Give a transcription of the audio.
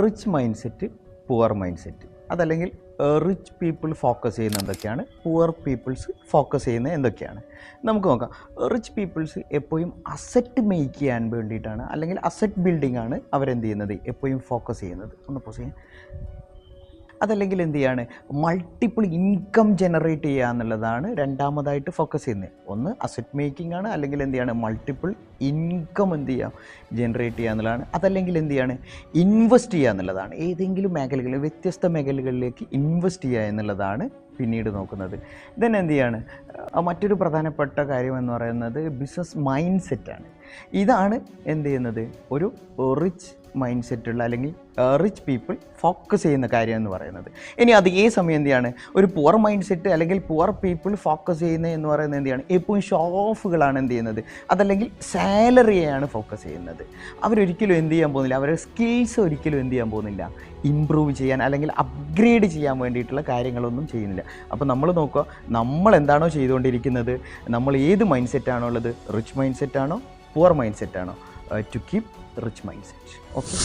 Rich mind set, poor mind set. അതല്ലെങ്കിൽ rich people focus ചെയ്യുന്ന എന്തൊക്കെയാണ്, പുവർ പീപ്പിൾസ് ഫോക്കസ് ചെയ്യുന്ന എന്തൊക്കെയാണ് നമുക്ക് നോക്കാം. റിച്ച് പീപ്പിൾസ് എപ്പോഴും അസറ്റ് മേക്ക് ചെയ്യാൻ വേണ്ടിയിട്ടാണ്, അല്ലെങ്കിൽ അസറ്റ് ബിൽഡിംഗ് ആണ് അവരെന്ത് ചെയ്യുന്നത്, എപ്പോഴും ഫോക്കസ് ചെയ്യുന്നത്. ഒന്ന് പോസ് ചെയ്യാം. അതല്ലെങ്കിൽ എന്ത് ചെയ്യാണ്, മൾട്ടിപ്പിൾ ഇൻകം ജനറേറ്റ് ചെയ്യുക എന്നുള്ളതാണ് രണ്ടാമതായിട്ട് ഫോക്കസ് ചെയ്യുന്നത്. ഒന്ന് അസറ്റ് മേക്കിംഗ് ആണ്, അല്ലെങ്കിൽ എന്ത് ചെയ്യാണ്, മൾട്ടിപ്പിൾ ഇൻകം എന്ത് ചെയ്യാം, ജനറേറ്റ് ചെയ്യുക എന്നുള്ളതാണ്. അതല്ലെങ്കിൽ എന്ത് ചെയ്യാണ്, ഇൻവെസ്റ്റ് ചെയ്യുക എന്നുള്ളതാണ്. ഏതെങ്കിലും മേഖലകളിൽ, വ്യത്യസ്ത മേഖലകളിലേക്ക് ഇൻവെസ്റ്റ് ചെയ്യുക എന്നുള്ളതാണ് പിന്നീട് നോക്കുന്നത്. ദെൻ എന്ത് ചെയ്യാണ്, മറ്റൊരു പ്രധാനപ്പെട്ട കാര്യം എന്ന് പറയുന്നത് ബിസിനസ് മൈൻഡ് സെറ്റാണ്. ഇതാണ് എന്ത് ചെയ്യുന്നത്, ഒരു റിച്ച് മൈൻഡ് സെറ്റുള്ള അല്ലെങ്കിൽ റിച്ച് പീപ്പിൾ ഫോക്കസ് ചെയ്യുന്ന കാര്യം എന്ന് പറയുന്നത്. ഇനി അതേ സമയം എന്ത് ചെയ്യാണ്, ഒരു പുവർ മൈൻഡ് സെറ്റ് അല്ലെങ്കിൽ പുവർ പീപ്പിൾ ഫോക്കസ് ചെയ്യുന്നത് എന്ന് പറയുന്നത് എന്ത് ചെയ്യാണ്, എപ്പോഴും ഷോ ഓഫുകളാണ് എന്ത് ചെയ്യുന്നത്, അതല്ലെങ്കിൽ സാലറിയെയാണ് ഫോക്കസ് ചെയ്യുന്നത്. അവരൊരിക്കലും എന്ത് ചെയ്യാൻ പോകുന്നില്ല, അവരുടെ സ്കിൽസ് ഒരിക്കലും എന്ത് ചെയ്യാൻ പോകുന്നില്ല, ഇമ്പ്രൂവ് ചെയ്യാൻ അല്ലെങ്കിൽ അപ്ഗ്രേഡ് ചെയ്യാൻ വേണ്ടിയിട്ടുള്ള കാര്യങ്ങളൊന്നും ചെയ്യുന്നില്ല. അപ്പോൾ നമ്മൾ നോക്കുക, നമ്മൾ എന്താണോ ചെയ്തുകൊണ്ടിരിക്കുന്നത്, നമ്മൾ ഏത് മൈൻഡ് സെറ്റാണോ ഉള്ളത്, റിച്ച് മൈൻഡ് സെറ്റാണോ പുവർ മൈൻഡ് സെറ്റാണോ, to keep rich mind set. Okay.